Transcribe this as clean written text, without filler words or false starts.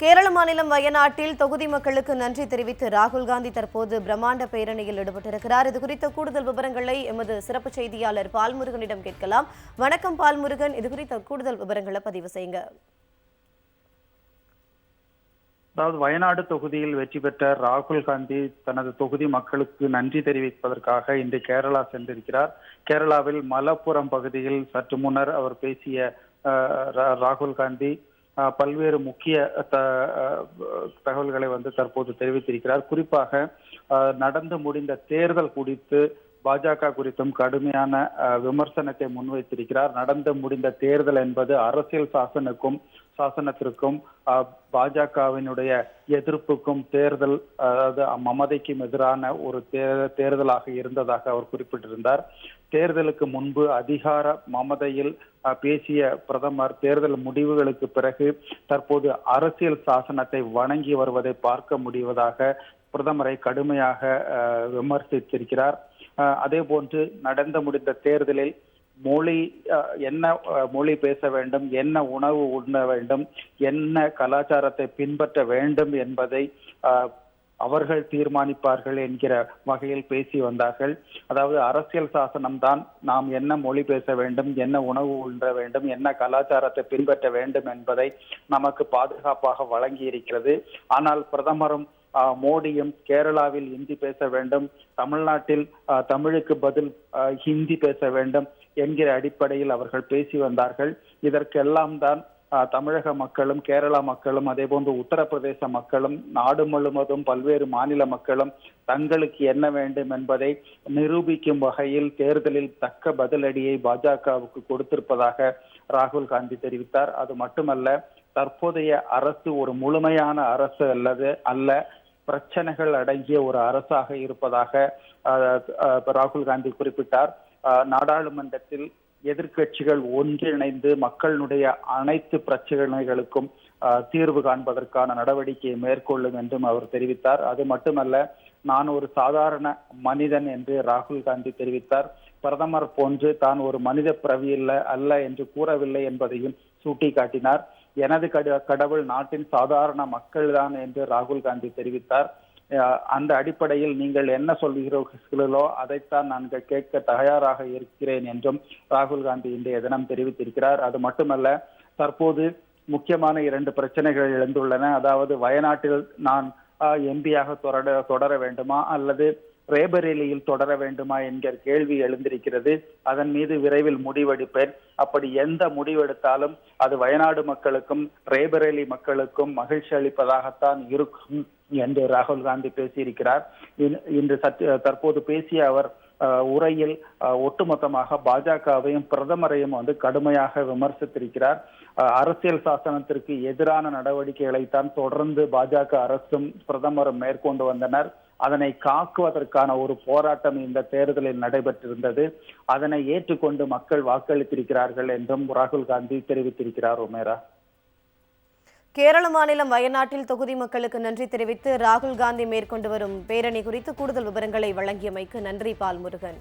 கேரள மாநிலம் வயநாட்டில் தொகுதி மக்களுக்கு நன்றி தெரிவித்து ராகுல் காந்தி தற்போது பிரம்மாண்ட பேரணியில் ஈடுபட்டிருக்கிறார். இது குறித்த கூடுதல் விவரங்களை எமது சிறப்பு செய்தியாளர் பால்முருகனிடம் கேட்கலாம். வணக்கம் பால்முருகன், இது குறித்த கூடுதல் விவரங்களை பதிவு செய்யுங்க. அதாவது வயநாடு தொகுதியில் வெற்றி பெற்ற ராகுல் காந்தி தனது தொகுதி மக்களுக்கு நன்றி தெரிவிப்பதற்காக இன்று கேரளா சென்றிருக்கிறார். கேரளாவில் மலப்புரம் பகுதியில் சற்று முன்னர் அவர் பேசிய ராகுல் காந்தி பல்வேறு முக்கிய தகவல்களை தற்போது தெரிவித்திருக்கிறார். குறிப்பாக நடந்து முடிந்த தேர்தல் குறித்து பாஜக குறித்தும் கடுமையான விமர்சனத்தை முன்வைத்திருக்கிறார். நடந்து முடிந்த தேர்தல் என்பது அரசியல் சாசனத்திற்கும் பாஜகவினுடைய எதிர்ப்புக்கும் தேர்தல், அதாவது மமதைக்கும் எதிரான ஒரு தேர்தலாக இருந்ததாக அவர் குறிப்பிட்டிருந்தார். தேர்தலுக்கு முன்பு அதிகார மமதையில் பேசிய பிரதமர் தேர்தல் முடிவுகளுக்கு பிறகு தற்போது அரசியல் சாசனத்தை வணங்கி வருவதை பார்க்க முடிவதாக பிரதமரை கடுமையாக விமர்சித்திருக்கிறார். அதே போன்று நடந்து முடிந்த தேர்தலில் என்ன மொழி பேச வேண்டும், என்ன உணவு உண்ண வேண்டும், என்ன கலாச்சாரத்தை பின்பற்ற வேண்டும் என்பதை அவர்கள் தீர்மானிப்பார்கள் என்கிற வகையில் பேசி வந்தார்கள். அதாவது அரசியல் சாசனம் தான் நாம் என்ன மொழி பேச வேண்டும், என்ன உணவு உண்ண வேண்டும், என்ன கலாச்சாரத்தை பின்பற்ற வேண்டும் என்பதை நமக்கு பாதுகாப்பாக வழங்கி இருக்கிறது. ஆனால் பிரதமரும் மோடியும் கேரளாவில் ஹிந்தி பேச வேண்டும், தமிழ்நாட்டில் தமிழுக்கு பதில் ஹிந்தி பேச வேண்டும் என்கிற அடிப்படையில் அவர்கள் பேசி வந்தார்கள். இதற்கெல்லாம் தான் தமிழக மக்களும் கேரளா மக்களும் அதே போன்று உத்தரப்பிரதேச மக்களும் நாடு முழுவதும் பல்வேறு மாநில மக்களும் தங்களுக்கு என்ன வேண்டும் என்பதை நிரூபிக்கும் வகையில் தேர்தலில் தக்க பதிலடியை பாஜகவுக்கு கொடுத்திருப்பதாக ராகுல் காந்தி தெரிவித்தார். அது மட்டுமல்ல, தற்போதைய அரசு ஒரு முழுமையான அரசு அல்ல, பிரச்சனைகள் அடங்கிய ஒரு அரசாக இருப்பதாக ராகுல் காந்தி குறிப்பிட்டார். நாடாளுமன்றத்தில் எதிர்க்கட்சிகள் ஒன்றிணைந்து மக்களுடைய அனைத்து பிரச்சனைகளுக்கும் தீர்வு காண்பதற்கான நடவடிக்கையை மேற்கொள்ளும் என்றும் அவர் தெரிவித்தார். அது மட்டுமல்ல, நான் ஒரு சாதாரண மனிதன் என்று ராகுல் காந்தி தெரிவித்தார். பிரதமர் போன்று தான் ஒரு மனித பிறவி அல்ல என்று கூறவில்லை என்பதையும் சுட்டிக்காட்டினார். எனது கடவுள் நாட்டின் சாதாரண மக்கள் தான் என்று ராகுல் காந்தி தெரிவித்தார். அந்த அடிப்படையில் நீங்கள் என்ன சொல்கிறீர்களோ அதைத்தான் நான் கேட்க தயாராக இருக்கிறேன் என்றும் ராகுல் காந்தி இன்றைய தினம் தெரிவித்திருக்கிறார். அது மட்டுமல்ல, தற்போது முக்கியமான 2 பிரச்சனைகள் எழுந்துள்ளன. அதாவது வயநாட்டில் நான் எம்பியாக தொடர வேண்டுமா அல்லது ரேபரேலியில் தொடர வேண்டுமா என்கிற கேள்வி எழுந்திருக்கிறது. அதன் மீது விரைவில் முடிவெடுப்பேன். அப்படி எந்த முடிவெடுத்தாலும் அது வயநாடு மக்களுக்கும் ரேபரேலி மக்களுக்கும் மகிழ்ச்சி அளிப்பதாகத்தான் இருக்கும் என்று ராகுல் காந்தி பேசியிருக்கிறார். இன்று தற்போது பேசிய அவர் உரையில் ஒட்டுமொத்தமாக பாஜகவையும் பிரதமரையும் கடுமையாக விமர்சித்திருக்கிறார். அரசியல் சாசனத்திற்கு எதிரான நடவடிக்கைகளைத்தான் தொடர்ந்து பாஜக அரசும் பிரதமரும் மேற்கொண்டு வந்தனர். அதனை காக்குவதற்கான ஒரு போராட்டம் இந்த தேர்தலில் நடைபெற்றிருந்தது. அதனை ஏற்றுக்கொண்டு மக்கள் வாக்களித்திருக்கிறார்கள் என்றும் ராகுல் காந்தி தெரிவித்திருக்கிறார். உமேரா, கேரள மாநிலம் வயநாட்டில் தொகுதி மக்களுக்கு நன்றி தெரிவித்து ராகுல் காந்தி மேற்கொண்டு வரும் பேரணி குறித்து கூடுதல் விவரங்களை வழங்கியமைக்கு நன்றி பால்முருகன்.